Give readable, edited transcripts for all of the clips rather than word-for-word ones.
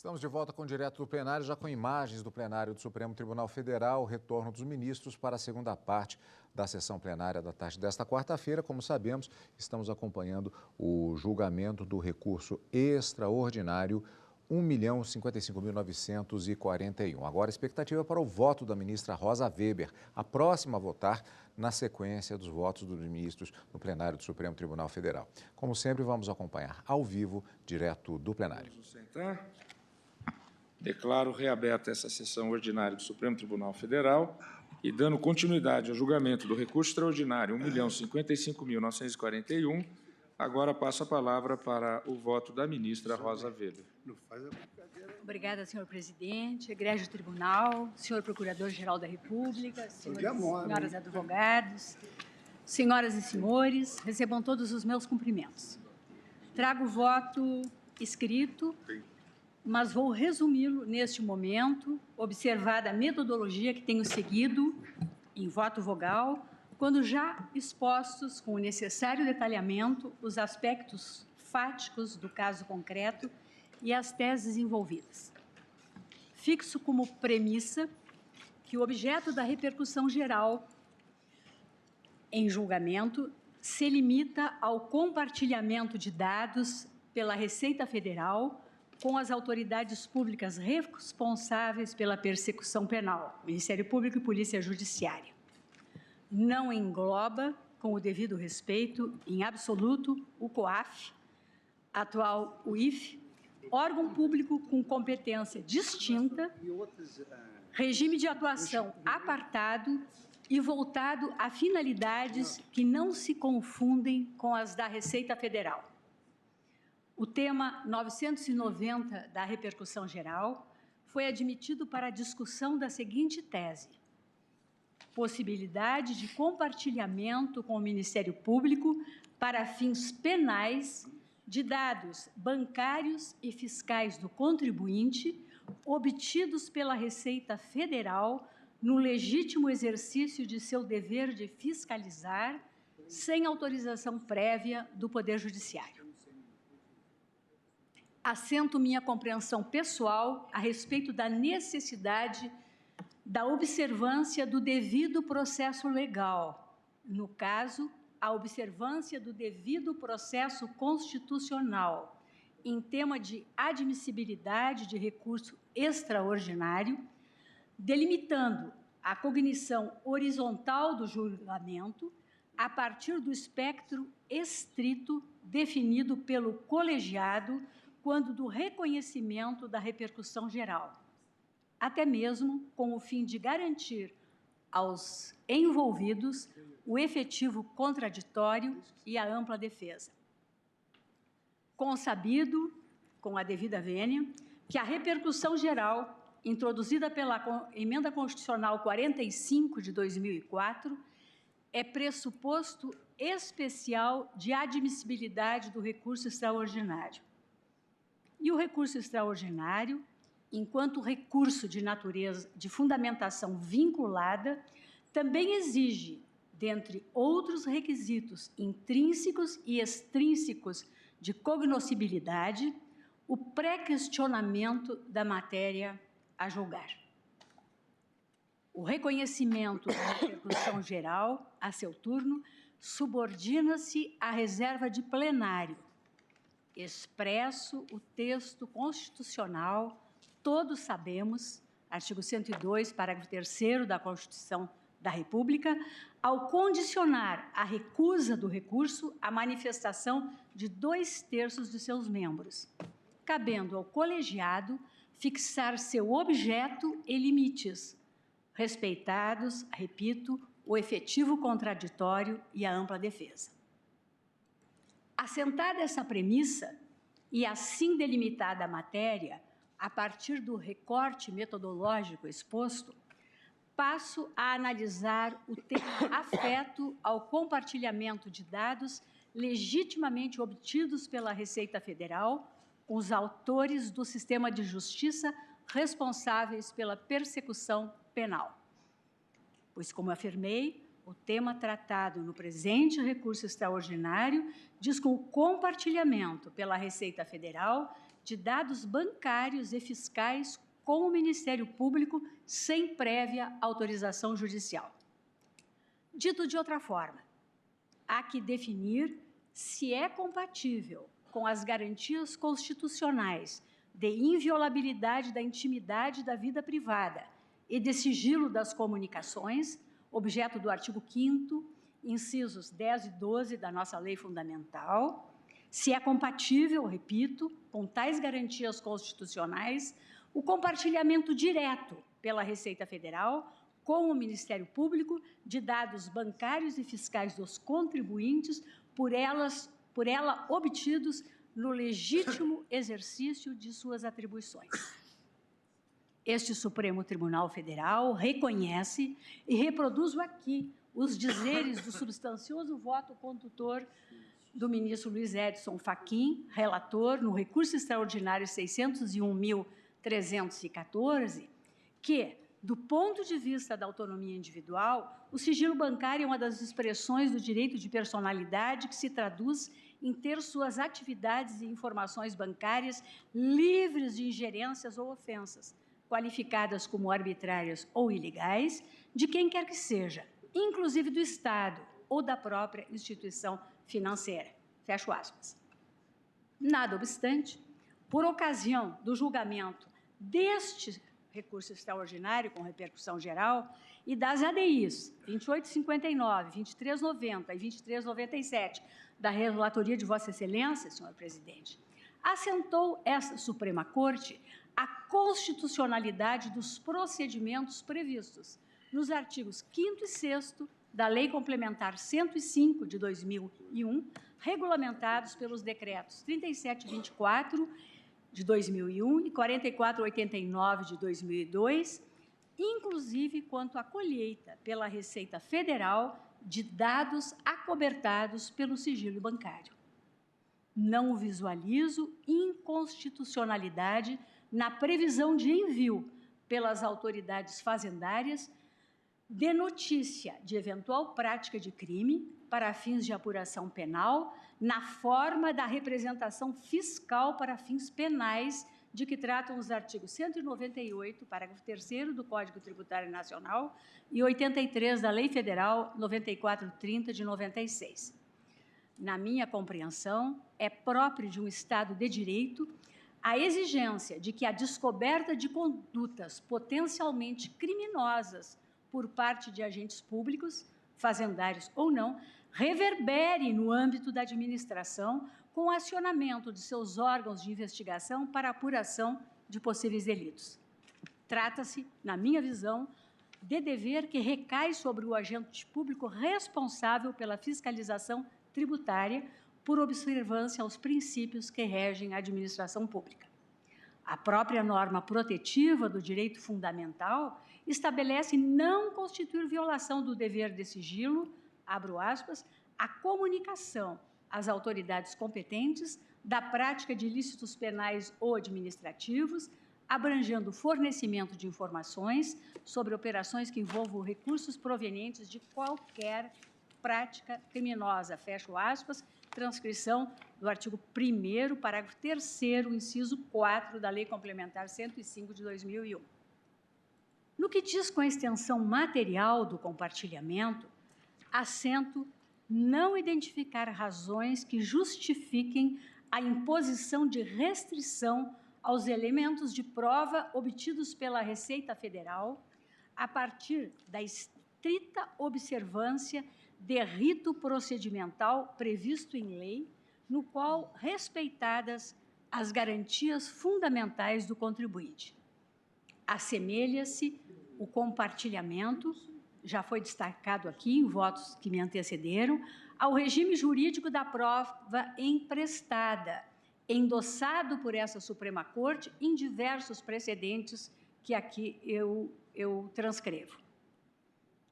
Estamos de volta com o Direto do Plenário, já com imagens do plenário do Supremo Tribunal Federal, o retorno dos ministros para a segunda parte da sessão plenária da tarde desta quarta-feira. Como sabemos, estamos acompanhando o julgamento do recurso extraordinário 1.055.941. Agora, a expectativa é para o voto da ministra Rosa Weber, a próxima a votar na sequência dos votos dos ministros no plenário do Supremo Tribunal Federal. Como sempre, vamos acompanhar ao vivo, direto do plenário. Vamos sentar. Declaro reaberta essa sessão ordinária do Supremo Tribunal Federal e, dando continuidade ao julgamento do recurso extraordinário 1.055.941, agora passo a palavra para o voto da ministra Rosa Weber. Obrigada, senhor presidente, egrégio tribunal, senhor procurador-geral da República, senhoras advogados, senhoras e senhores, recebam todos os meus cumprimentos. Trago voto escrito, mas vou resumi-lo neste momento, observada a metodologia que tenho seguido em voto vogal, quando já expostos com o necessário detalhamento os aspectos fáticos do caso concreto e as teses envolvidas. Fixo como premissa que o objeto da repercussão geral em julgamento se limita ao compartilhamento de dados pela Receita Federal com as autoridades públicas responsáveis pela persecução penal, Ministério Público e Polícia Judiciária. Não engloba, com o devido respeito, em absoluto, o COAF, atual UIF, órgão público com competência distinta, regime de atuação apartado e voltado a finalidades que não se confundem com as da Receita Federal. O tema 990 da repercussão geral foi admitido para a discussão da seguinte tese: possibilidade de compartilhamento com o Ministério Público para fins penais de dados bancários e fiscais do contribuinte obtidos pela Receita Federal no legítimo exercício de seu dever de fiscalizar sem autorização prévia do Poder Judiciário. Assento minha compreensão pessoal a respeito da necessidade da observância do devido processo legal, no caso, a observância do devido processo constitucional, em tema de admissibilidade de recurso extraordinário, delimitando a cognição horizontal do julgamento a partir do espectro estrito definido pelo colegiado quando do reconhecimento da repercussão geral, até mesmo com o fim de garantir aos envolvidos o efetivo contraditório e a ampla defesa. Consabido, com a devida vênia, que a repercussão geral, introduzida pela Emenda Constitucional 45 de 2004, é pressuposto especial de admissibilidade do recurso extraordinário. E o recurso extraordinário, enquanto recurso de natureza de fundamentação vinculada, também exige, dentre outros requisitos intrínsecos e extrínsecos de cognoscibilidade, o pré-questionamento da matéria a julgar. O reconhecimento da repercussão geral, a seu turno, subordina-se à reserva de plenário, expresso o texto constitucional, todos sabemos, artigo 102, parágrafo 3º da Constituição da República, ao condicionar a recusa do recurso à manifestação de 2/3 de seus membros, cabendo ao colegiado fixar seu objeto e limites, respeitados, repito, o efetivo contraditório e a ampla defesa. Assentada essa premissa e assim delimitada a matéria, a partir do recorte metodológico exposto, passo a analisar o tema afeto ao compartilhamento de dados legitimamente obtidos pela Receita Federal com os autores do sistema de justiça responsáveis pela persecução penal. Pois, como afirmei, o tema tratado no presente recurso extraordinário diz com o compartilhamento pela Receita Federal de dados bancários e fiscais com o Ministério Público sem prévia autorização judicial. Dito de outra forma, há que definir se é compatível com as garantias constitucionais de inviolabilidade da intimidade da vida privada e de sigilo das comunicações, objeto do artigo 5º, incisos 10 e 12 da nossa Lei Fundamental, se é compatível, repito, com tais garantias constitucionais, o compartilhamento direto pela Receita Federal com o Ministério Público de dados bancários e fiscais dos contribuintes por ela obtidos no legítimo exercício de suas atribuições. Este Supremo Tribunal Federal reconhece e reproduzo aqui os dizeres do substancioso voto condutor do ministro Luiz Edson Fachin, relator no recurso extraordinário 601.314, que, do ponto de vista da autonomia individual, o sigilo bancário é uma das expressões do direito de personalidade que se traduz em ter suas atividades e informações bancárias livres de ingerências ou ofensas, qualificadas como arbitrárias ou ilegais, de quem quer que seja, inclusive do Estado ou da própria instituição financeira. Fecho aspas. Nada obstante, por ocasião do julgamento deste recurso extraordinário com repercussão geral e das ADIs 2859, 2390 e 2397 da Relatoria de Vossa Excelência, senhor presidente, assentou esta Suprema Corte a constitucionalidade dos procedimentos previstos nos artigos 5º e 6º da Lei Complementar 105 de 2001, regulamentados pelos decretos 3724 de 2001 e 4489 de 2002, inclusive quanto à colheita pela Receita Federal de dados acobertados pelo sigilo bancário. Não visualizo inconstitucionalidade na previsão de envio pelas autoridades fazendárias de notícia de eventual prática de crime para fins de apuração penal, na forma da representação fiscal para fins penais, de que tratam os artigos 198, parágrafo 3º do Código Tributário Nacional e 83 da Lei Federal 9430 de 96. Na minha compreensão, é próprio de um Estado de Direito a exigência de que a descoberta de condutas potencialmente criminosas por parte de agentes públicos, fazendários ou não, reverbere no âmbito da administração com o acionamento de seus órgãos de investigação para apuração de possíveis delitos. Trata-se, na minha visão, de dever que recai sobre o agente público responsável pela fiscalização tributária por observância aos princípios que regem a administração pública. A própria norma protetiva do direito fundamental estabelece não constituir violação do dever de sigilo, abro aspas, a comunicação às autoridades competentes da prática de ilícitos penais ou administrativos, abrangendo o fornecimento de informações sobre operações que envolvam recursos provenientes de qualquer prática criminosa, fecho aspas, transcrição do artigo 1º, parágrafo 3º, inciso 4 da Lei Complementar 105 de 2001. No que diz com a extensão material do compartilhamento, assento não identificar razões que justifiquem a imposição de restrição aos elementos de prova obtidos pela Receita Federal a partir da estrita observância de rito procedimental previsto em lei, no qual respeitadas as garantias fundamentais do contribuinte. Assemelha-se o compartilhamento, já foi destacado aqui em votos que me antecederam, ao regime jurídico da prova emprestada, endossado por essa Suprema Corte em diversos precedentes que aqui eu transcrevo.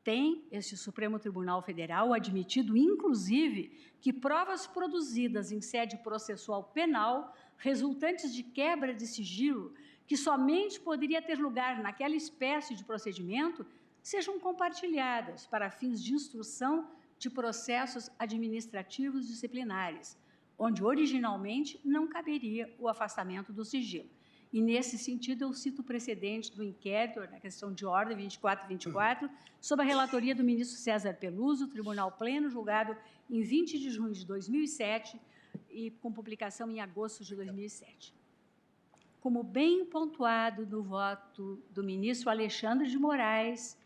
Tem este Supremo Tribunal Federal admitido, inclusive, que provas produzidas em sede processual penal, resultantes de quebra de sigilo, que somente poderia ter lugar naquela espécie de procedimento, sejam compartilhadas para fins de instrução de processos administrativos disciplinares, onde originalmente não caberia o afastamento do sigilo. E, nesse sentido, eu cito o precedente do inquérito, na questão de ordem 2424, sob a relatoria do ministro César Peluso, Tribunal Pleno, julgado em 20 de junho de 2007 e com publicação em agosto de 2007. Como bem pontuado no voto do ministro Alexandre de Moraes,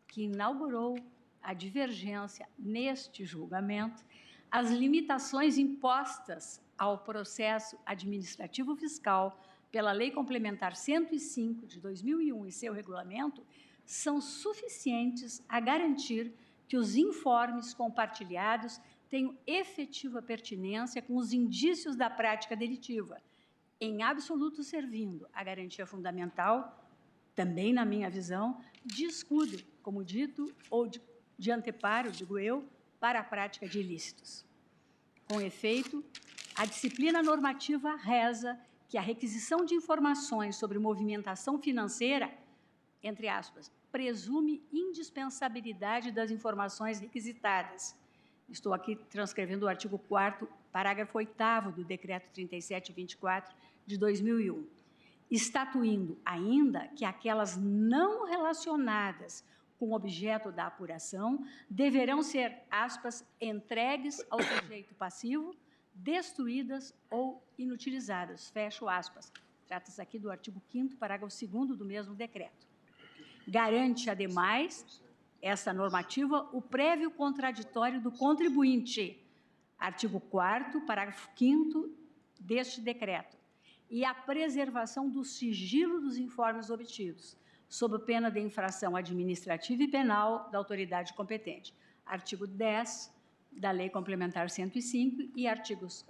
que inaugurou a divergência neste julgamento, as limitações impostas ao processo administrativo fiscal pela Lei Complementar 105 de 2001 e seu regulamento são suficientes a garantir que os informes compartilhados tenham efetiva pertinência com os indícios da prática delitiva, em absoluto servindo à garantia fundamental, também na minha visão, de escudo, como dito, ou de anteparo, digo eu, para a prática de ilícitos. Com efeito, a disciplina normativa reza que a requisição de informações sobre movimentação financeira, entre aspas, presume indispensabilidade das informações requisitadas. Estou aqui transcrevendo o artigo 4º, parágrafo 8º do Decreto 3724 de 2001, estatuindo ainda que aquelas não relacionadas com o objeto da apuração deverão ser, aspas, entregues ao sujeito passivo, destruídas ou inutilizadas, fecho aspas. Trata-se aqui do artigo 5º, parágrafo 2º do mesmo decreto. Garante, ademais, essa normativa, o prévio contraditório do contribuinte, artigo 4º, parágrafo 5º deste decreto, e a preservação do sigilo dos informes obtidos, sob pena de infração administrativa e penal da autoridade competente. Artigo 10 da Lei Complementar 105 e artigos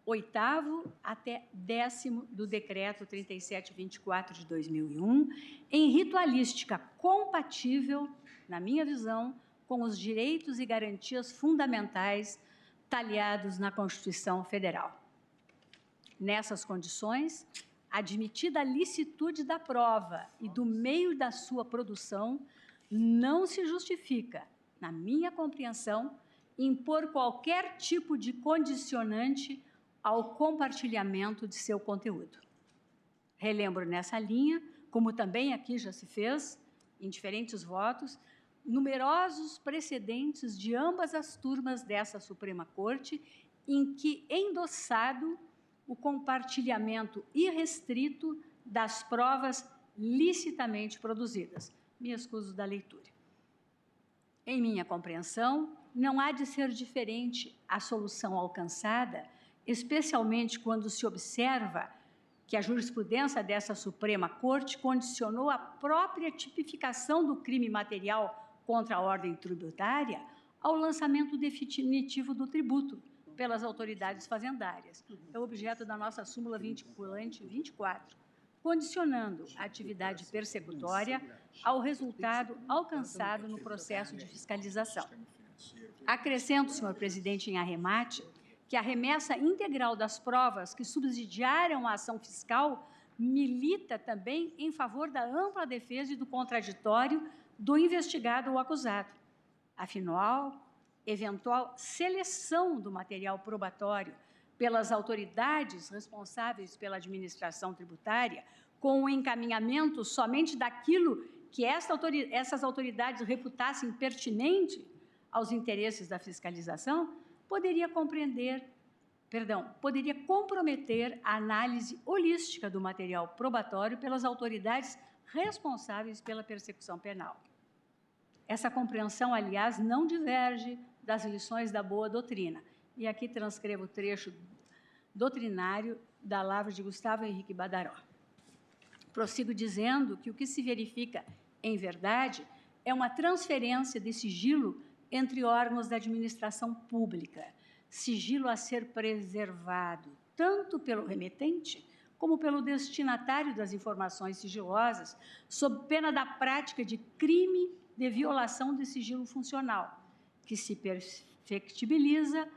8º até 10º do Decreto 3724 de 2001, em ritualística compatível, na minha visão, com os direitos e garantias fundamentais talhados na Constituição Federal. Nessas condições, admitida a licitude da prova e do meio da sua produção, não se justifica, na minha compreensão, impor qualquer tipo de condicionante ao compartilhamento de seu conteúdo. Relembro nessa linha, como também aqui já se fez, em diferentes votos, numerosos precedentes de ambas as turmas dessa Suprema Corte, em que endossado o compartilhamento irrestrito das provas licitamente produzidas. Me excuso da leitura. Em minha compreensão, não há de ser diferente a solução alcançada, especialmente quando se observa que a jurisprudência dessa Suprema Corte condicionou a própria tipificação do crime material contra a ordem tributária ao lançamento definitivo do tributo pelas autoridades fazendárias. É o objeto da nossa súmula vinculante 24, condicionando a atividade persecutória ao resultado alcançado no processo de fiscalização. Acrescento, senhor presidente, em arremate, que a remessa integral das provas que subsidiaram a ação fiscal milita também em favor da ampla defesa e do contraditório do investigado ou acusado. Afinal, eventual seleção do material probatório pelas autoridades responsáveis pela administração tributária, com o encaminhamento somente daquilo que essas autoridades reputassem pertinente aos interesses da fiscalização, poderia comprometer a análise holística do material probatório pelas autoridades responsáveis pela persecução penal. Essa compreensão, aliás, não diverge das lições da boa doutrina. E aqui transcrevo o trecho doutrinário da lavra de Gustavo Henrique Badaró. Prossigo dizendo que o que se verifica, em verdade, é uma transferência de sigilo entre órgãos da administração pública, sigilo a ser preservado tanto pelo remetente como pelo destinatário das informações sigilosas, sob pena da prática de crime de violação de sigilo funcional, que se perfectibiliza,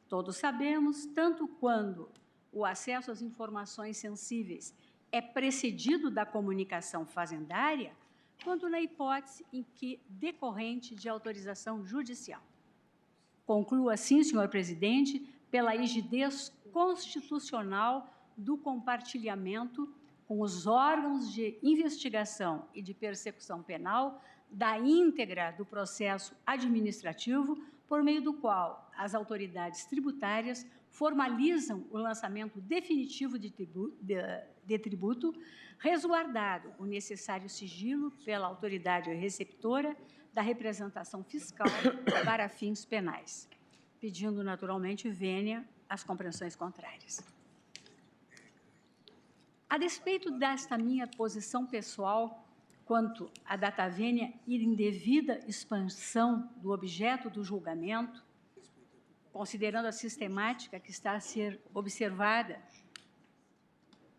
todos sabemos, tanto quando o acesso às informações sensíveis é precedido da comunicação fazendária, quanto na hipótese em que decorrente de autorização judicial. Concluo assim, senhor presidente, pela rigidez constitucional do compartilhamento com os órgãos de investigação e de persecução penal da íntegra do processo administrativo, por meio do qual as autoridades tributárias formalizam o lançamento definitivo de tributo, resguardado o necessário sigilo pela autoridade receptora da representação fiscal para fins penais, pedindo naturalmente vênia às compreensões contrárias. A despeito desta minha posição pessoal quanto à data vênia e indevida expansão do objeto do julgamento, considerando a sistemática que está a ser observada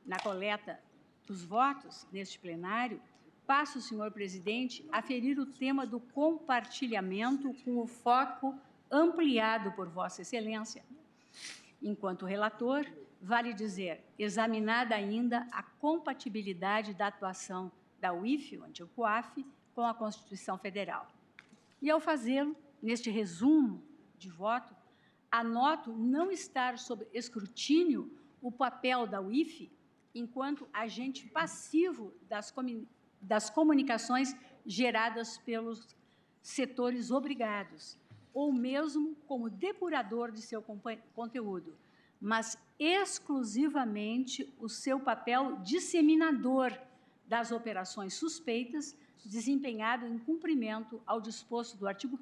na coleta dos votos neste plenário, passo, senhor presidente, a ferir o tema do compartilhamento com o foco ampliado por Vossa Excelência. Enquanto relator, vale dizer, examinada ainda a compatibilidade da atuação da UIF, o antigo COAF, com a Constituição Federal. E, ao fazê-lo, neste resumo de voto, anoto não estar sob escrutínio o papel da UIF enquanto agente passivo das comunicações geradas pelos setores obrigados, ou mesmo como depurador de seu conteúdo, mas exclusivamente o seu papel disseminador das operações suspeitas, desempenhado em cumprimento ao disposto do artigo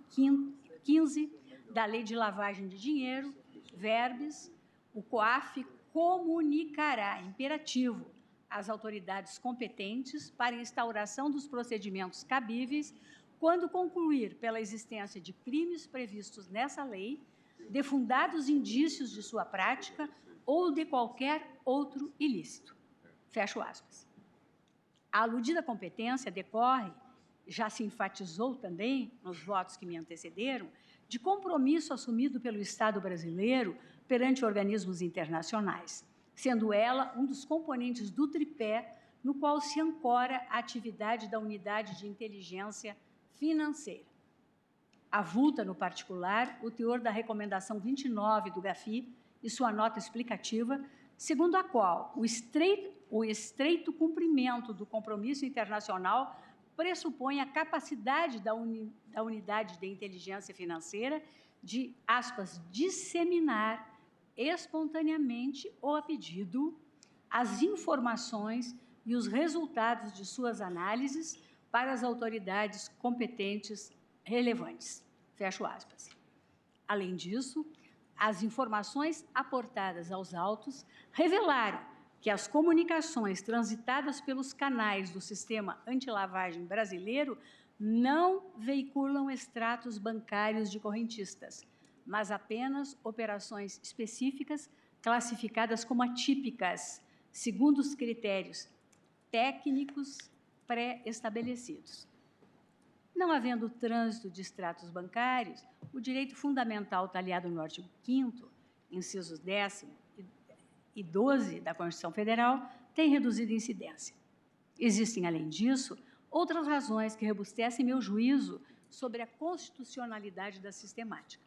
15 da Lei de Lavagem de Dinheiro, verbis, o COAF comunicará, imperativo, às autoridades competentes para instauração dos procedimentos cabíveis quando concluir pela existência de crimes previstos nessa lei, de fundados indícios de sua prática ou de qualquer outro ilícito. Fecho aspas. A aludida competência decorre, já se enfatizou também nos votos que me antecederam, de compromisso assumido pelo Estado brasileiro perante organismos internacionais, sendo ela um dos componentes do tripé no qual se ancora a atividade da Unidade de Inteligência Financeira. Avulta, no particular, o teor da recomendação 29 do GAFI e sua nota explicativa, segundo a qual o estreito cumprimento do compromisso internacional pressupõe a capacidade da Unidade de Inteligência Financeira de, aspas, disseminar espontaneamente ou a pedido as informações e os resultados de suas análises para as autoridades competentes relevantes. Fecho aspas. Além disso, as informações aportadas aos autos revelaram que as comunicações transitadas pelos canais do sistema antilavagem brasileiro não veiculam extratos bancários de correntistas, mas apenas operações específicas classificadas como atípicas, segundo os critérios técnicos pré-estabelecidos. Não havendo trânsito de extratos bancários, o direito fundamental talhado no artigo 5º, incisos 10º e 12 da Constituição Federal, tem reduzida incidência. Existem, além disso, outras razões que robustecem meu juízo sobre a constitucionalidade da sistemática.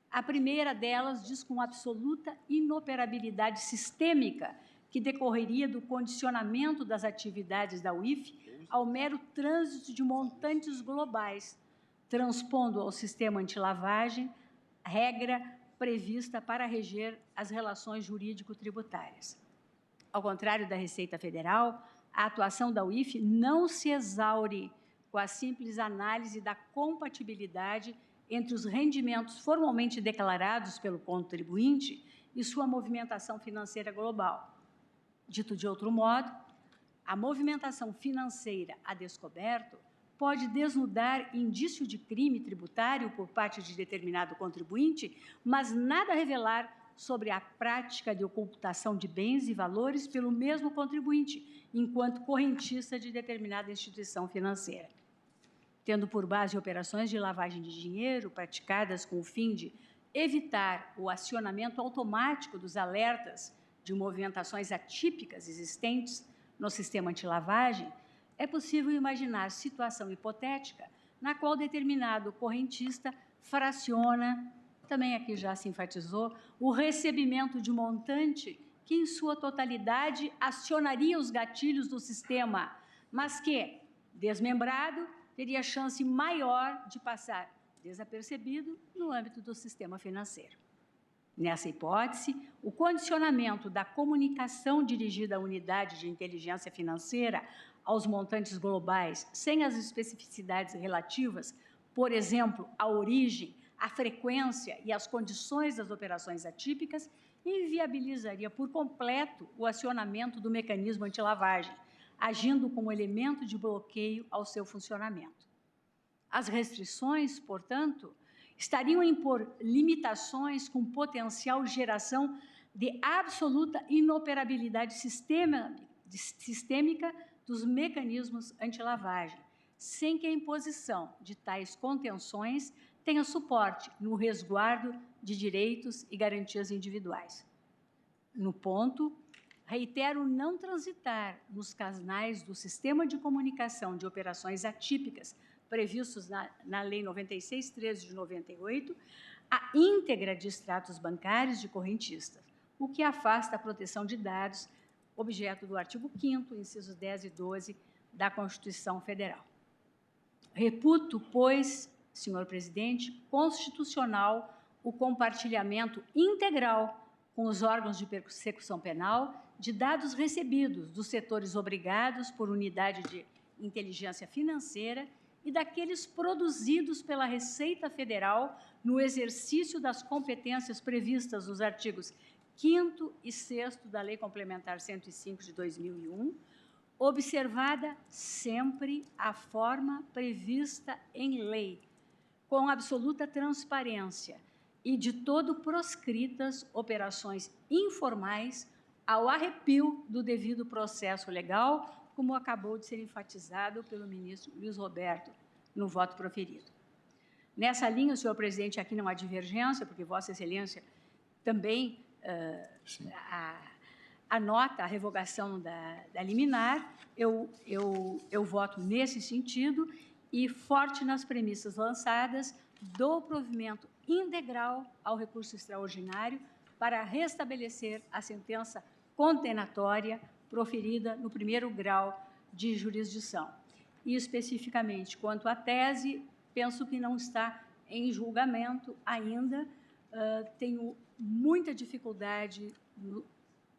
A primeira delas diz com absoluta inoperabilidade sistêmica que decorreria do condicionamento das atividades da UIF ao mero trânsito de montantes globais, transpondo ao sistema antilavagem regra prevista para reger as relações jurídico-tributárias. Ao contrário da Receita Federal, a atuação da UIF não se exaure com a simples análise da compatibilidade entre os rendimentos formalmente declarados pelo contribuinte e sua movimentação financeira global. Dito de outro modo, a movimentação financeira a descoberto pode desnudar indício de crime tributário por parte de determinado contribuinte, mas nada revelar sobre a prática de ocultação de bens e valores pelo mesmo contribuinte, enquanto correntista de determinada instituição financeira. Tendo por base operações de lavagem de dinheiro praticadas com o fim de evitar o acionamento automático dos alertas de movimentações atípicas existentes no sistema antilavagem, é possível imaginar situação hipotética na qual determinado correntista fraciona também aqui já se enfatizou, o recebimento de montante que, em sua totalidade, acionaria os gatilhos do sistema, mas que, desmembrado, teria chance maior de passar desapercebido no âmbito do sistema financeiro. Nessa hipótese, o condicionamento da comunicação dirigida à unidade de inteligência financeira aos montantes globais, sem as especificidades relativas, por exemplo, à origem, à frequência e às condições das operações atípicas, inviabilizaria por completo o acionamento do mecanismo antilavagem, agindo como elemento de bloqueio ao seu funcionamento. As restrições, portanto, estariam a impor limitações com potencial geração de absoluta inoperabilidade sistêmica dos mecanismos antilavagem, sem que a imposição de tais contenções tenha suporte no resguardo de direitos e garantias individuais. No ponto, reitero não transitar nos canais do Sistema de Comunicação de Operações Atípicas previstos na Lei 96/13 de 98, a íntegra de extratos bancários de correntistas, o que afasta a proteção de dados, objeto do artigo 5º, incisos 10 e 12 da Constituição Federal. Reputo, pois, senhor presidente, constitucional o compartilhamento integral com os órgãos de persecução penal de dados recebidos dos setores obrigados por unidade de inteligência financeira e daqueles produzidos pela Receita Federal no exercício das competências previstas nos artigos 5º e 6º da Lei Complementar 105 de 2001, observada sempre a forma prevista em lei, com absoluta transparência e de todo proscritas operações informais ao arrepio do devido processo legal, como acabou de ser enfatizado pelo ministro Luiz Roberto no voto proferido. Nessa linha, senhor presidente, aqui não há divergência, porque Vossa Excelência também anota a revogação da liminar, eu voto nesse sentido e forte nas premissas lançadas do provimento integral ao recurso extraordinário para restabelecer a sentença condenatória proferida no primeiro grau de jurisdição. E, especificamente, quanto à tese, penso que não está em julgamento ainda, tenho muita dificuldade no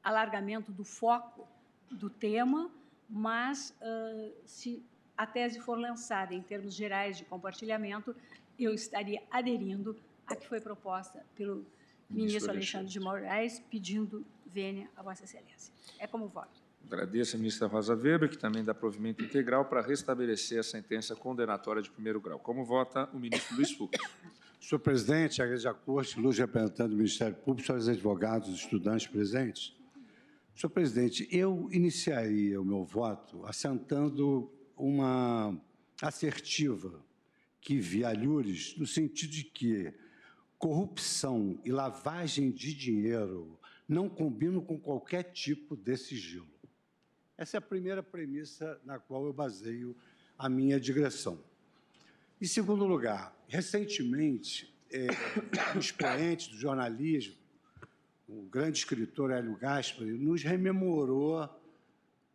alargamento do foco do tema, mas, se a tese for lançada em termos gerais de compartilhamento, eu estaria aderindo à que foi proposta pelo ministro Alexandre de Moraes, pedindo vênia a Vossa Excelência. É como voto. Agradeço a ministra Rosa Weber, que também dá provimento integral para restabelecer a sentença condenatória de primeiro grau. Como vota o ministro Luiz Fux? Senhor presidente, agradeço à Corte, luz representante do Ministério Público, senhores advogados, estudantes presentes. Senhor presidente, eu iniciaria o meu voto assentando uma assertiva que vi alhures no sentido de que corrupção e lavagem de dinheiro não combinam com qualquer tipo de sigilo. Essa é a primeira premissa na qual eu baseio a minha digressão. Em segundo lugar, recentemente, um expoente do jornalismo, o grande escritor Hélio Gaspari, nos rememorou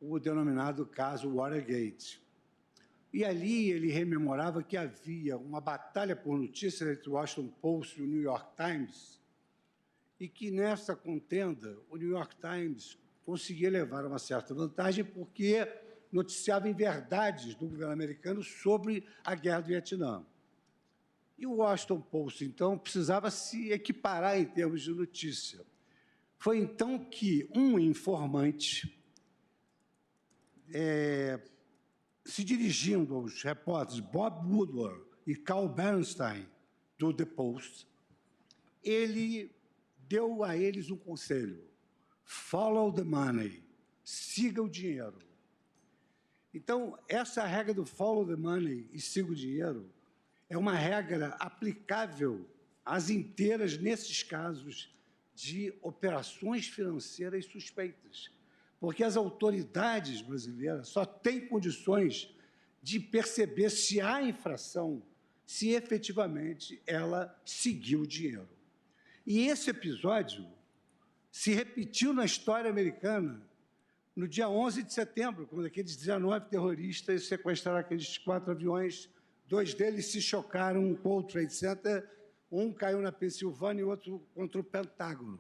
o denominado caso Watergate. E ali ele rememorava que havia uma batalha por notícias entre o Washington Post e o New York Times, e que nessa contenda o New York Times conseguia levar uma certa vantagem porque noticiava inverdades do governo americano sobre a guerra do Vietnã. E o Washington Post, então, precisava se equiparar em termos de notícia. Foi então que um informante, se dirigindo aos repórteres Bob Woodward e Carl Bernstein, do The Post, ele deu a eles um conselho: follow the money, siga o dinheiro. Então, essa regra do follow the money e siga o dinheiro é uma regra aplicável às inteiras nesses casos de operações financeiras suspeitas, porque as autoridades brasileiras só têm condições de perceber se há infração, se efetivamente ela seguiu o dinheiro. E esse episódio se repetiu na história americana no dia 11 de setembro, quando aqueles 19 terroristas sequestraram aqueles 4 aviões, 2 deles se chocaram com o World Trade Center, um caiu na Pensilvânia e o outro contra o Pentágono.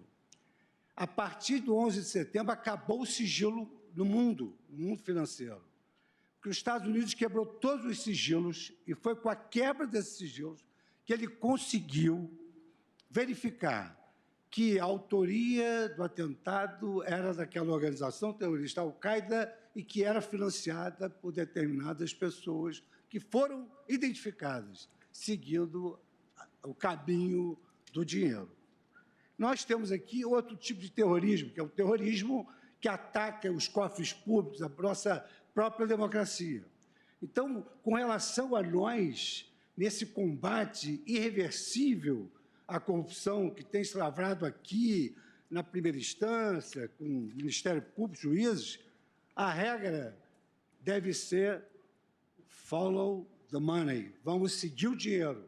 A partir do 11 de setembro, acabou o sigilo no mundo financeiro. Porque os Estados Unidos quebrou todos os sigilos e foi com a quebra desses sigilos que ele conseguiu verificar que a autoria do atentado era daquela organização terrorista Al-Qaeda e que era financiada por determinadas pessoas que foram identificadas, seguindo o caminho do dinheiro. Nós temos aqui outro tipo de terrorismo, que é o terrorismo que ataca os cofres públicos, a nossa própria democracia. Então, com relação a nós, nesse combate irreversível à corrupção que tem se lavrado aqui, na primeira instância, com o Ministério Público, juízes, a regra deve ser follow the money. Vamos seguir o dinheiro.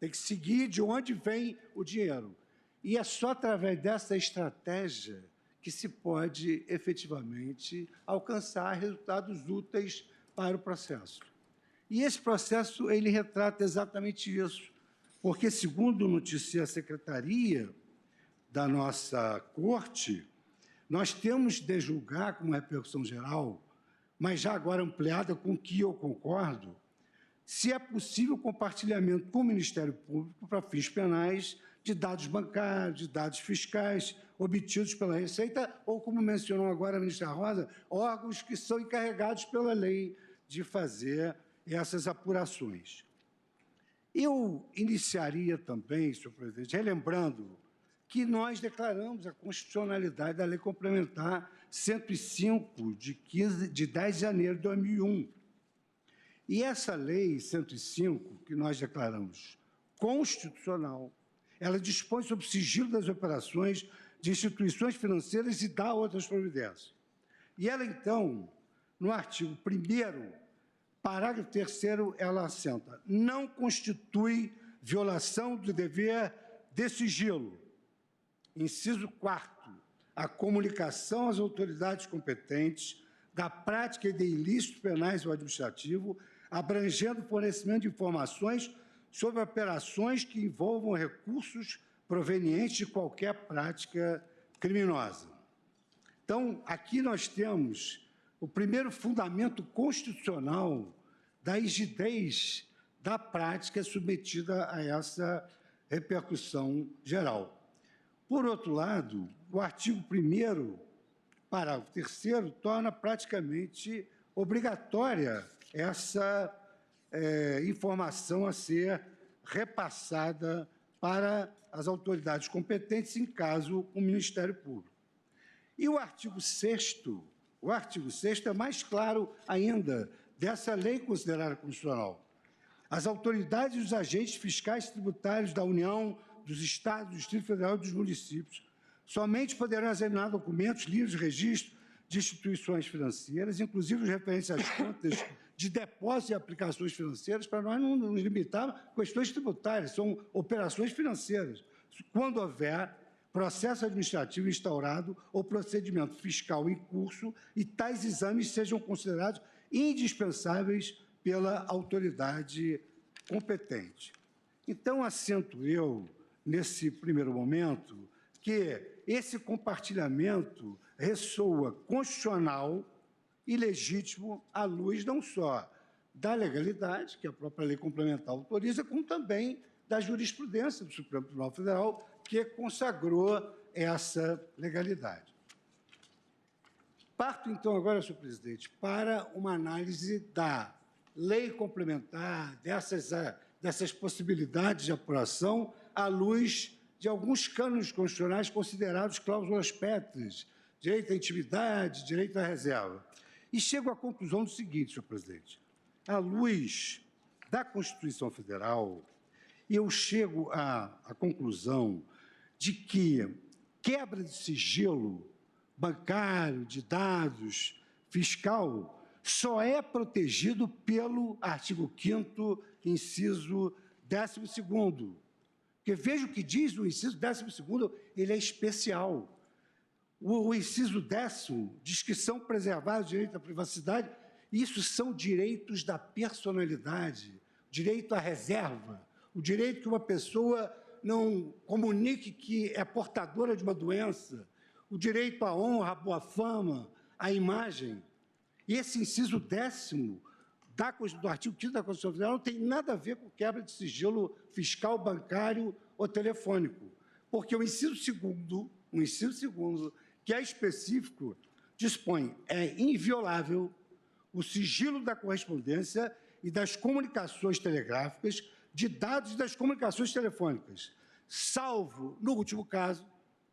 Tem que seguir de onde vem o dinheiro. E é só através dessa estratégia que se pode, efetivamente, alcançar resultados úteis para o processo. E esse processo, ele retrata exatamente isso, porque, segundo noticia a Secretaria da nossa Corte, nós temos de julgar com uma repercussão geral, mas já agora ampliada, com que eu concordo, se é possível compartilhamento com o Ministério Público para fins penais de dados bancários, de dados fiscais obtidos pela Receita, ou, como mencionou agora a ministra Rosa, órgãos que são encarregados pela lei de fazer essas apurações. Eu iniciaria também, senhor presidente, relembrando que nós declaramos a constitucionalidade da Lei Complementar 105, de 10 de janeiro de 2001. E essa Lei 105, que nós declaramos constitucional, ela dispõe sobre o sigilo das operações de instituições financeiras e dá outras providências. E ela, então, no artigo 1º, parágrafo 3º, ela assenta: não constitui violação do dever de sigilo. Inciso 4º, a comunicação às autoridades competentes da prática de ilícitos penais ou administrativos, abrangendo o fornecimento de informações sobre operações que envolvam recursos provenientes de qualquer prática criminosa. Então, aqui nós temos o primeiro fundamento constitucional da rigidez da prática submetida a essa repercussão geral. Por outro lado, o artigo 1º, parágrafo 3º, torna praticamente obrigatória essa informação a ser repassada para as autoridades competentes, em caso o Ministério Público. E o artigo 6º, é mais claro ainda, dessa lei considerada constitucional. As autoridades e os agentes fiscais e tributários da União, dos Estados, do Distrito Federal e dos municípios somente poderão examinar documentos, livros de registro de instituições financeiras, inclusive os referentes às contas de depósitos e aplicações financeiras, para nós não nos limitar a questões tributárias, são operações financeiras. Quando houver processo administrativo instaurado ou procedimento fiscal em curso e tais exames sejam considerados indispensáveis pela autoridade competente. Então, assento eu, nesse primeiro momento, que esse compartilhamento ressoa constitucional e legítimo à luz não só da legalidade, que a própria lei complementar autoriza, como também da jurisprudência do Supremo Tribunal Federal, que consagrou essa legalidade. Parto, então, agora, senhor presidente, para uma análise da lei complementar, dessas possibilidades de apuração, à luz de alguns cânones constitucionais considerados cláusulas pétreas, direito à intimidade, direito à reserva. E chego à conclusão do seguinte, senhor presidente: à luz da Constituição Federal, eu chego à conclusão de que quebra de sigilo bancário, de dados, fiscal, só é protegido pelo artigo 5º, inciso 12º, Porque veja o que diz o inciso 12º, ele é especial. O inciso 10º diz que são preservados o direito à privacidade. Isso são direitos da personalidade, direito à reserva, o direito que uma pessoa não comunique que é portadora de uma doença, o direito à honra, à boa fama, à imagem. E esse inciso 10º do artigo 5º da Constituição Federal não tem nada a ver com quebra de sigilo fiscal, bancário ou telefônico, porque o inciso 2º, que é específico, dispõe, é inviolável o sigilo da correspondência e das comunicações telegráficas, de dados das comunicações telefônicas, salvo, no último caso,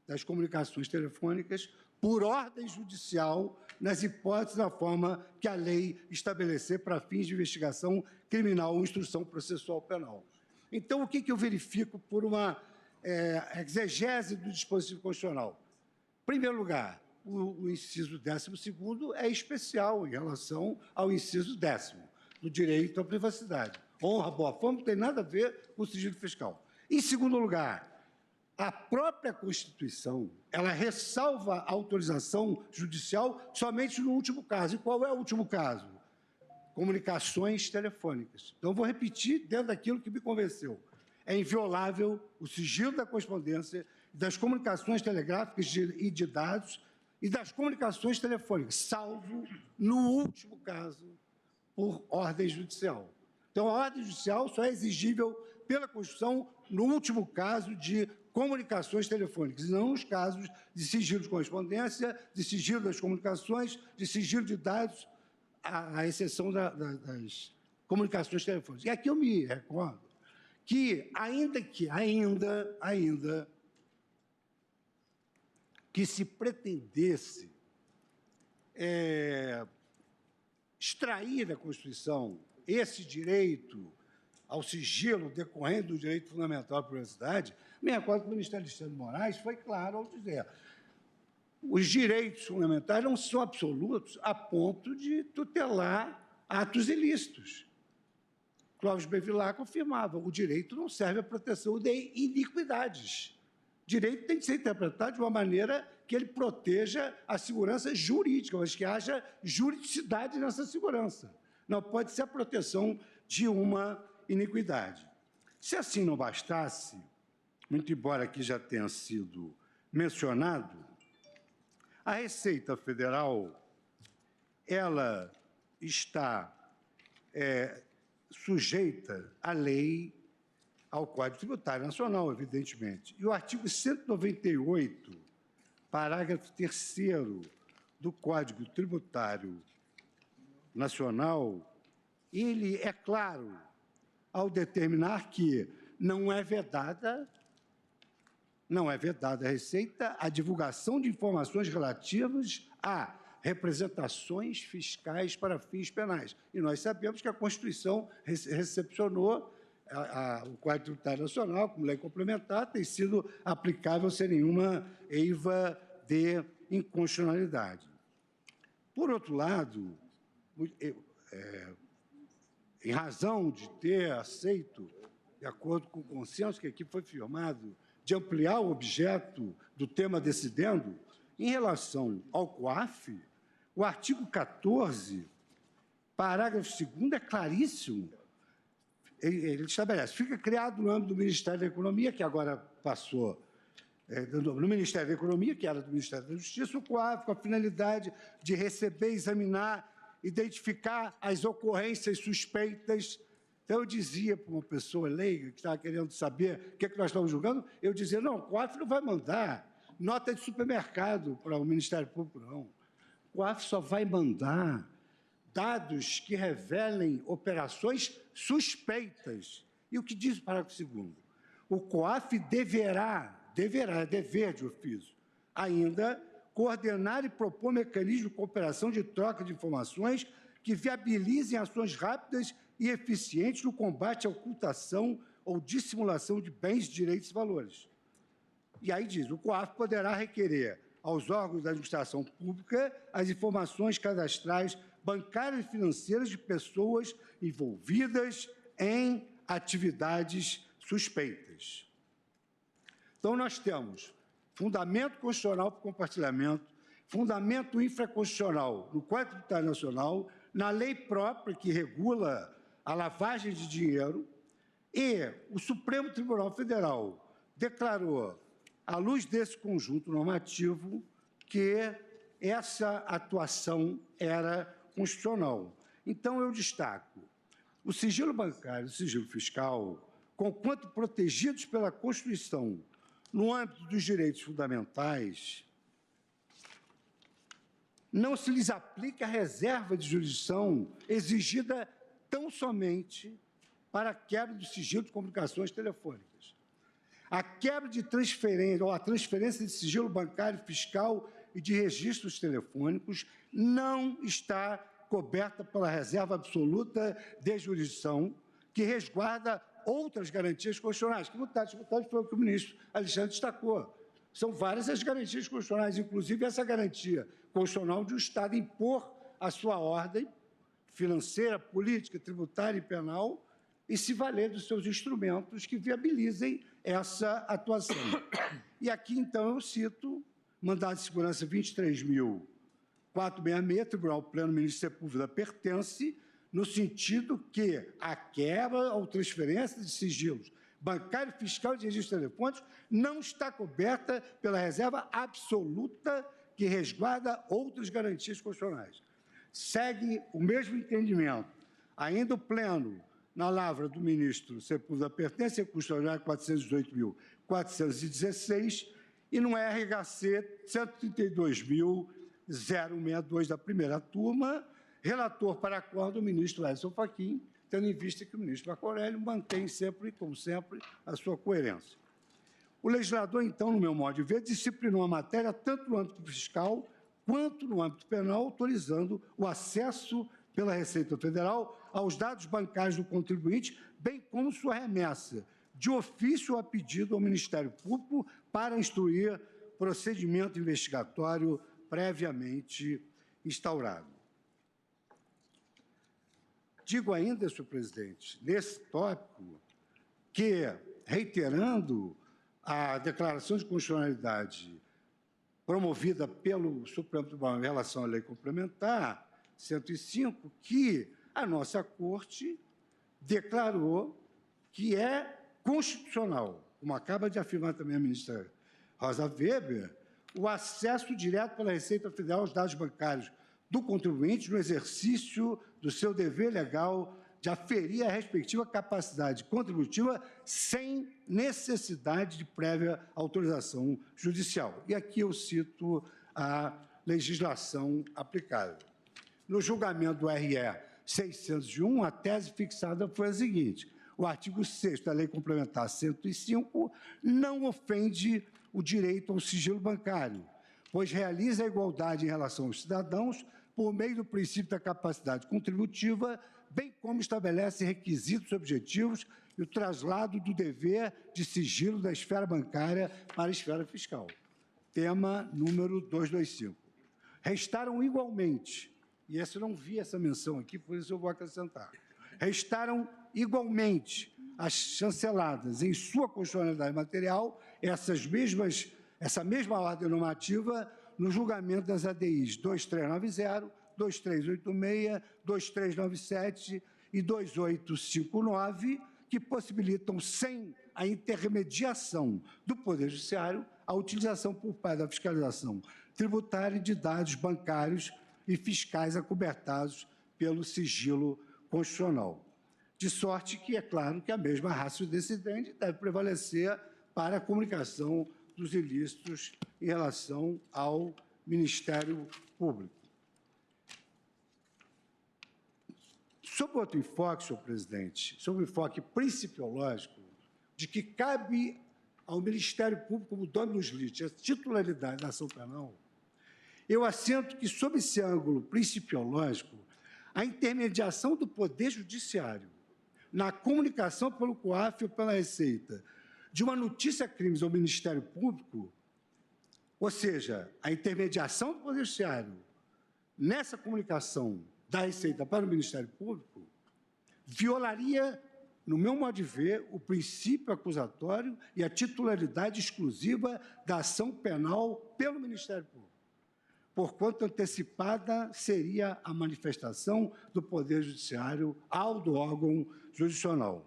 das comunicações telefônicas, por ordem judicial, nas hipóteses da forma que a lei estabelecer para fins de investigação criminal ou instrução processual penal. Então, o que eu verifico por uma exegese do dispositivo constitucional? Em primeiro lugar, o inciso 12º é especial em relação ao inciso 10º, do direito à privacidade. Honra, boa fama, não tem nada a ver com o sigilo fiscal. Em segundo lugar, a própria Constituição, ela ressalva a autorização judicial somente no último caso. E qual é o último caso? Comunicações telefônicas. Então, vou repetir dentro daquilo que me convenceu. É inviolável o sigilo da correspondência, das comunicações telegráficas e de dados e das comunicações telefônicas, salvo, no último caso, por ordem judicial. Então, a ordem judicial só é exigível pela Constituição no último caso de comunicações telefônicas, e não nos casos de sigilo de correspondência, de sigilo das comunicações, de sigilo de dados, à exceção das comunicações telefônicas. E aqui eu me recordo que, ainda que se pretendesse extrair da Constituição esse direito ao sigilo decorrente do direito fundamental à privacidade, me recordo que o ministro Alexandre de Moraes foi claro ao dizer: os direitos fundamentais não são absolutos a ponto de tutelar atos ilícitos. Clóvis Bevilacqua afirmava: o direito não serve à proteção de iniquidades. O direito tem que ser interpretado de uma maneira que ele proteja a segurança jurídica, mas que haja juridicidade nessa segurança. Não pode ser a proteção de uma iniquidade. Se assim não bastasse, muito embora aqui já tenha sido mencionado, a Receita Federal, ela está sujeita à lei, ao Código Tributário Nacional, evidentemente. E o artigo 198, parágrafo 3º do Código Tributário Nacional, ele é claro ao determinar que não é vedada à Receita a divulgação de informações relativas a representações fiscais para fins penais. E nós sabemos que a Constituição recepcionou o Código Tributário Nacional como lei complementar, tem sido aplicável sem nenhuma eiva de inconstitucionalidade. Por outro lado, em razão de ter aceito, de acordo com o consenso que aqui foi firmado, de ampliar o objeto do tema decidendo, em relação ao COAF, o artigo 14, parágrafo 2º, é claríssimo. Ele estabelece: fica criado no âmbito do Ministério da Economia, que agora passou no Ministério da Economia, que era do Ministério da Justiça, o COAF, com a finalidade de receber, examinar, identificar as ocorrências suspeitas. Então, eu dizia para uma pessoa leiga que estava querendo saber o que nós estamos julgando, eu dizia: não, o COAF não vai mandar nota de supermercado para o Ministério Público, não. O COAF só vai mandar dados que revelem operações suspeitas. E o que diz o parágrafo 2º? O COAF deverá, é dever de ofício, ainda coordenar e propor mecanismos de cooperação de troca de informações que viabilizem ações rápidas e eficientes no combate à ocultação ou dissimulação de bens, direitos e valores. E aí diz: o COAF poderá requerer aos órgãos da administração pública as informações cadastrais, bancárias e financeiras de pessoas envolvidas em atividades suspeitas. Então, nós temos fundamento constitucional para compartilhamento, fundamento infraconstitucional no Código Tributário Nacional, na lei própria que regula a lavagem de dinheiro, e o Supremo Tribunal Federal declarou, à luz desse conjunto normativo, que essa atuação era constitucional. Então, eu destaco o sigilo bancário e o sigilo fiscal, conquanto protegidos pela Constituição no âmbito dos direitos fundamentais, não se lhes aplica a reserva de jurisdição exigida tão somente para a quebra do sigilo de comunicações telefônicas. A quebra de transferência, ou a transferência de sigilo bancário, fiscal e de registros telefônicos não está coberta pela reserva absoluta de jurisdição, que resguarda outras garantias constitucionais, que no Estado tributário foi o que o ministro Alexandre destacou. São várias as garantias constitucionais, inclusive essa garantia constitucional de o Estado impor a sua ordem financeira, política, tributária e penal e se valer dos seus instrumentos que viabilizem essa atuação. E aqui, então, eu cito mandado de segurança 23.466, Tribunal Pleno Ministério Público da Pertence, no sentido que a quebra ou transferência de sigilos bancário, fiscal e de registros telefônicos não está coberta pela reserva absoluta que resguarda outras garantias constitucionais. Segue o mesmo entendimento, ainda o Pleno, na lavra do ministro Sepúlveda da Pertence, recurso ordinário 418.416, e no RHC 132.062 da primeira turma, relator para acordo o ministro Edson Fachin, tendo em vista que o ministro Marco Aurélio mantém sempre, como sempre, a sua coerência. O legislador, então, no meu modo de ver, disciplinou a matéria tanto no âmbito fiscal quanto no âmbito penal, autorizando o acesso pela Receita Federal aos dados bancários do contribuinte, bem como sua remessa, de ofício ou a pedido ao Ministério Público para instruir procedimento investigatório previamente instaurado. Digo ainda, senhor presidente, nesse tópico, que, reiterando a declaração de constitucionalidade promovida pelo Supremo Tribunal em relação à lei complementar 105, que a nossa Corte declarou que é constitucional, como acaba de afirmar também a ministra Rosa Weber, o acesso direto pela Receita Federal aos dados bancários do contribuinte no exercício do seu dever legal de aferir a respectiva capacidade contributiva sem necessidade de prévia autorização judicial. E aqui eu cito a legislação aplicável. No julgamento do RE 601, a tese fixada foi a seguinte: o artigo 6º da Lei Complementar 105 não ofende o direito ao sigilo bancário, pois realiza a igualdade em relação aos cidadãos por meio do princípio da capacidade contributiva, bem como estabelece requisitos objetivos e o traslado do dever de sigilo da esfera bancária para a esfera fiscal. Tema número 225. Restaram igualmente, e essa eu não vi essa menção aqui, por isso eu vou acrescentar, restaram igualmente as chanceladas em sua constitucionalidade material essa mesma ordem normativa no julgamento das ADIs 2390, 2386, 2397 e 2859, que possibilitam, sem a intermediação do Poder Judiciário, a utilização por parte da fiscalização tributária de dados bancários e fiscais acobertados pelo sigilo constitucional. De sorte que, é claro, que a mesma ratio decidendi deve prevalecer para a comunicação dos ilícitos em relação ao Ministério Público. Sob outro enfoque, senhor presidente, sob o enfoque principiológico de que cabe ao Ministério Público, como dono dos litígios, a titularidade da ação penal, eu assento que, sob esse ângulo principiológico, a intermediação do Poder Judiciário na comunicação pelo COAF ou pela Receita de uma notícia crimes ao Ministério Público, ou seja, a intermediação do Poder Judiciário nessa comunicação da Receita para o Ministério Público, violaria no meu modo de ver, o princípio acusatório e a titularidade exclusiva da ação penal pelo Ministério Público, porquanto antecipada seria a manifestação do Poder Judiciário ao do órgão jurisdicional.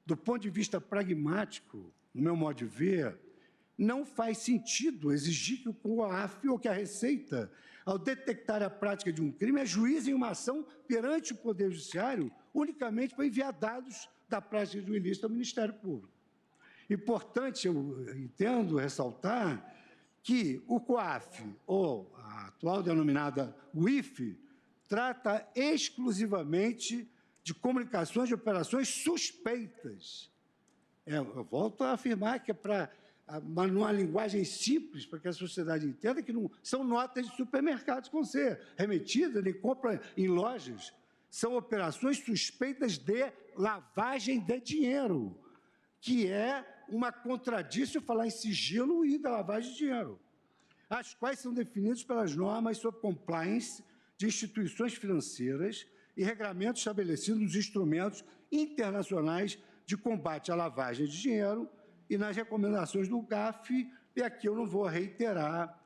Do ponto de vista pragmático, no meu modo de ver, não faz sentido exigir que o COAF ou que a Receita, ao detectar a prática de um crime, ajuizem uma ação perante o Poder Judiciário unicamente para enviar dados da prática de um ilícito ao Ministério Público. Importante, eu entendo, ressaltar que o COAF, ou a atual denominada UIF, trata exclusivamente de comunicações de operações suspeitas. Eu volto a afirmar que é para, numa linguagem simples, para que a sociedade entenda que não são notas de supermercados que vão ser remetidas, nem compra em lojas. São operações suspeitas de lavagem de dinheiro, que é uma contradição falar em sigilo e da lavagem de dinheiro, as quais são definidas pelas normas sobre compliance de instituições financeiras e regramentos estabelecidos nos instrumentos internacionais de combate à lavagem de dinheiro e nas recomendações do GAF, e aqui eu não vou reiterar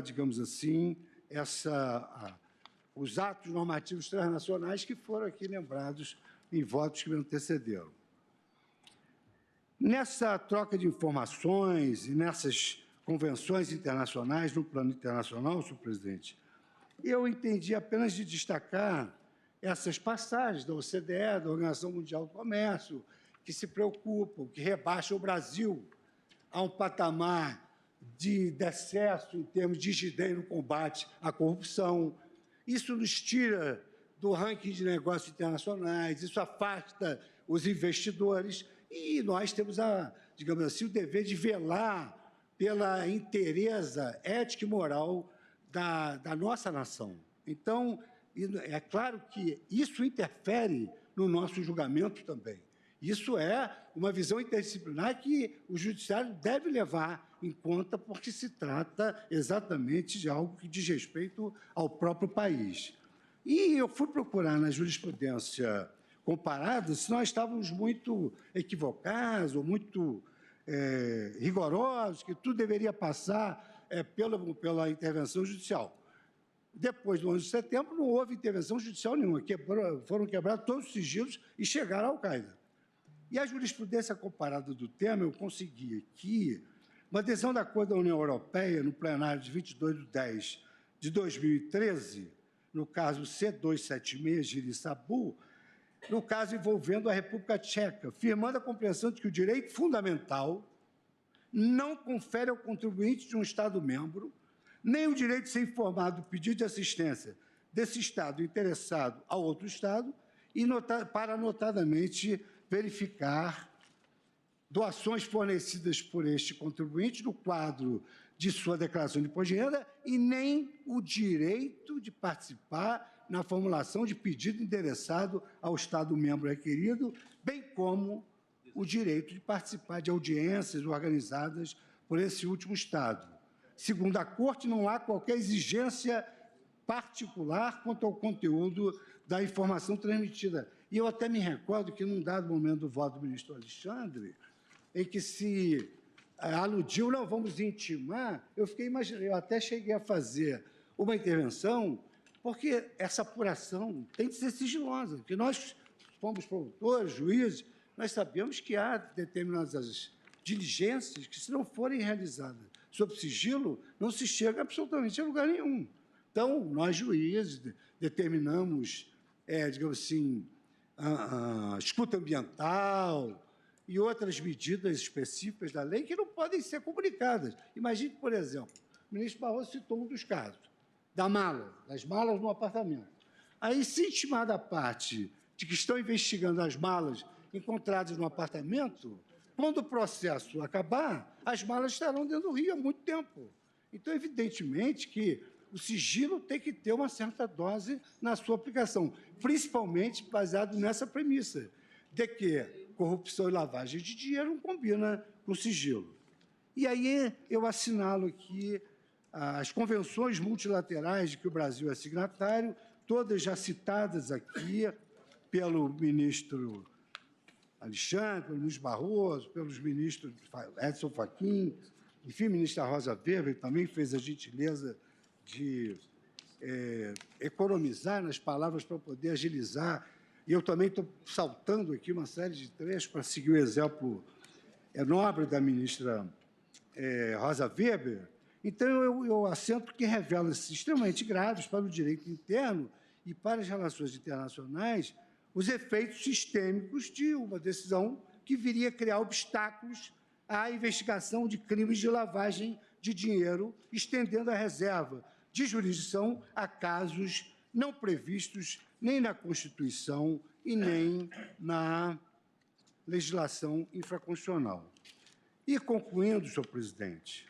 digamos assim, os atos normativos transnacionais que foram aqui lembrados em votos que me antecederam. Nessa troca de informações e nessas convenções internacionais, no plano internacional, senhor presidente, eu entendi apenas de destacar essas passagens da OCDE, da Organização Mundial do Comércio, que se preocupam, que rebaixam o Brasil a um patamar de decesso em termos de desdém no combate à corrupção. Isso nos tira do ranking de negócios internacionais, isso afasta os investidores e nós temos, digamos assim, o dever de velar pela inteireza ética e moral da nossa nação. Então, é claro que isso interfere no nosso julgamento também. Isso é uma visão interdisciplinar que o judiciário deve levar em conta, porque se trata exatamente de algo que diz respeito ao próprio país. E eu fui procurar na jurisprudência comparada se nós estávamos muito equivocados ou muito rigorosos, que tudo deveria passar pela intervenção judicial. Depois do 11 de setembro, não houve intervenção judicial nenhuma, foram quebrados todos os sigilos e chegaram à Al-Qaeda. E a jurisprudência comparada do tema, eu consegui aqui uma decisão da Corte da União Europeia, no plenário de 22/10 de 2013, no caso C276, Giri-Sabu, no caso envolvendo a República Tcheca, firmando a compreensão de que o direito fundamental não confere ao contribuinte de um Estado-membro nem o direito de ser informado do pedido de assistência desse Estado interessado a outro Estado e para, notadamente, verificar doações fornecidas por este contribuinte no quadro de sua declaração de imposto de renda e nem o direito de participar na formulação de pedido endereçado ao Estado-membro requerido, bem como o direito de participar de audiências organizadas por esse último Estado. Segundo a Corte, não há qualquer exigência particular quanto ao conteúdo da informação transmitida. E eu até me recordo que, num dado momento do voto do ministro Alexandre, em que se aludiu, não, vamos intimar, eu fiquei imaginando, eu até cheguei a fazer uma intervenção, porque essa apuração tem de ser sigilosa, porque nós fomos promotores, juízes, nós sabemos que há determinadas diligências que, se não forem realizadas sob sigilo, não se chega absolutamente a lugar nenhum. Então, nós, juízes, determinamos, digamos assim, a escuta ambiental e outras medidas específicas da lei que não podem ser comunicadas. Imagine, por exemplo, o ministro Barroso citou um dos casos, das malas no apartamento. Aí, se intimada a parte de que estão investigando as malas encontradas no apartamento, quando o processo acabar, as malas estarão dentro do rio há muito tempo. Então, evidentemente que o sigilo tem que ter uma certa dose na sua aplicação, principalmente baseado nessa premissa, de que corrupção e lavagem de dinheiro não combina com sigilo. E aí eu assinalo aqui as convenções multilaterais de que o Brasil é signatário, todas já citadas aqui pelo ministro Alexandre, pelo ministro Barroso, pelos ministros Edson Fachin, enfim, ministra Rosa Weber, que também fez a gentileza de economizar nas palavras para poder agilizar. E eu também estou saltando aqui uma série de trechos para seguir o exemplo nobre da ministra Rosa Weber. Então, eu assento que revela-se extremamente graves para o direito interno e para as relações internacionais os efeitos sistêmicos de uma decisão que viria a criar obstáculos à investigação de crimes de lavagem de dinheiro, estendendo a reserva de jurisdição a casos não previstos nem na Constituição e nem na legislação infraconstitucional. E, concluindo, senhor presidente,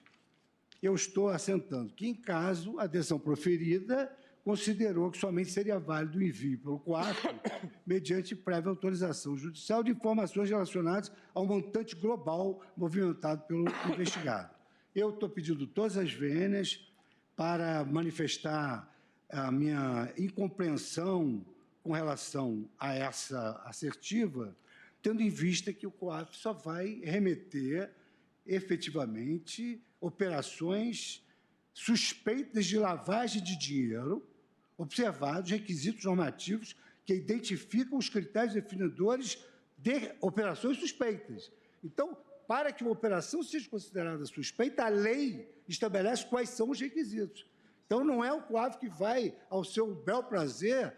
eu estou assentando que, em caso, a decisão proferida considerou que somente seria válido o envio pelo COAF, mediante prévia autorização judicial, de informações relacionadas ao montante global movimentado pelo investigado. Eu estou pedindo todas as vênias para manifestar a minha incompreensão com relação a essa assertiva, tendo em vista que o COAF só vai remeter efetivamente operações suspeitas de lavagem de dinheiro, observados requisitos normativos que identificam os critérios definidores de operações suspeitas. Então, para que uma operação seja considerada suspeita, a lei estabelece quais são os requisitos. Então, não é o COAF que vai, ao seu bel prazer,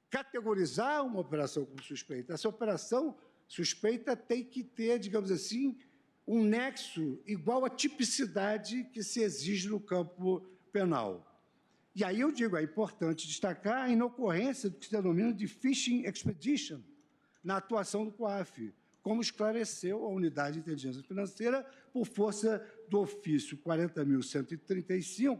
categorizar uma operação como suspeita. Essa operação suspeita tem que ter, digamos assim, um nexo igual à tipicidade que se exige no campo penal. E aí eu digo, é importante destacar a inocorrência do que se denomina de phishing expedition na atuação do COAF, como esclareceu a Unidade de Inteligência Financeira por força do ofício 40.135,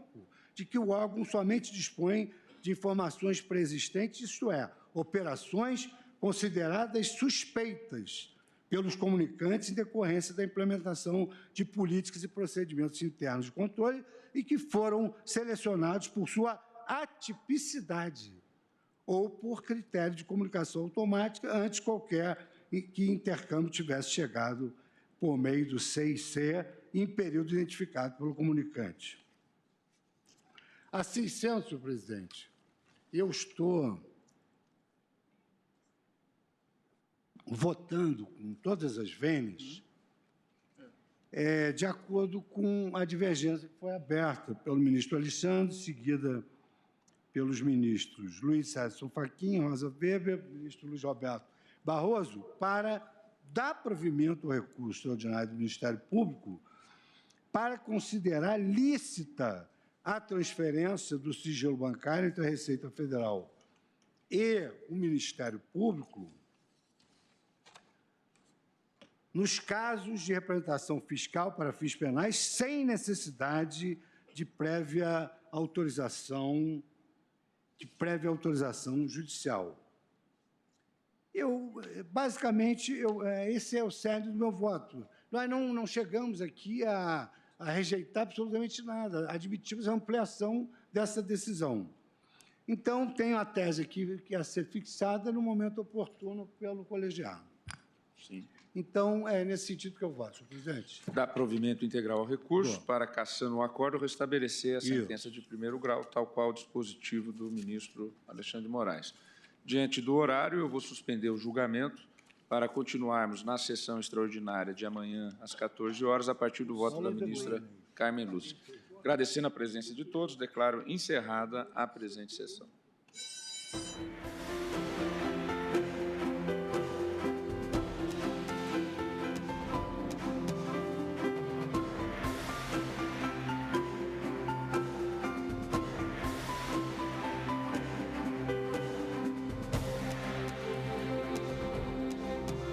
de que o órgão somente dispõe de informações preexistentes, isto é, operações consideradas suspeitas pelos comunicantes em decorrência da implementação de políticas e procedimentos internos de controle e que foram selecionados por sua atipicidade ou por critério de comunicação automática antes qualquer que intercâmbio tivesse chegado por meio do CIC em período identificado pelo comunicante. Assim sendo, senhor presidente, eu estou votando com todas as vênias de acordo com a divergência que foi aberta pelo ministro Alexandre, seguida pelos ministros Luiz Edson Fachin, Rosa Weber, ministro Luiz Roberto Barroso, para dar provimento ao recurso extraordinário do Ministério Público para considerar lícita a transferência do sigilo bancário entre a Receita Federal e o Ministério Público nos casos de representação fiscal para fins penais sem necessidade de prévia autorização judicial. Basicamente, esse é o cerne do meu voto. Nós não chegamos aqui a rejeitar absolutamente nada, admitimos a ampliação dessa decisão. Então, tenho a tese aqui que a ser fixada no momento oportuno pelo colegiado. Sim. Então, é nesse sentido que eu voto, senhor presidente. Dá provimento integral ao recurso para, cassando o acordo, restabelecer a sentença de primeiro grau, tal qual o dispositivo do ministro Alexandre de Moraes. Diante do horário, eu vou suspender o julgamento para continuarmos na sessão extraordinária de amanhã, às 14 horas, a partir do voto da ministra Carmen Lúcia. Agradecendo a presença de todos, declaro encerrada a presente sessão.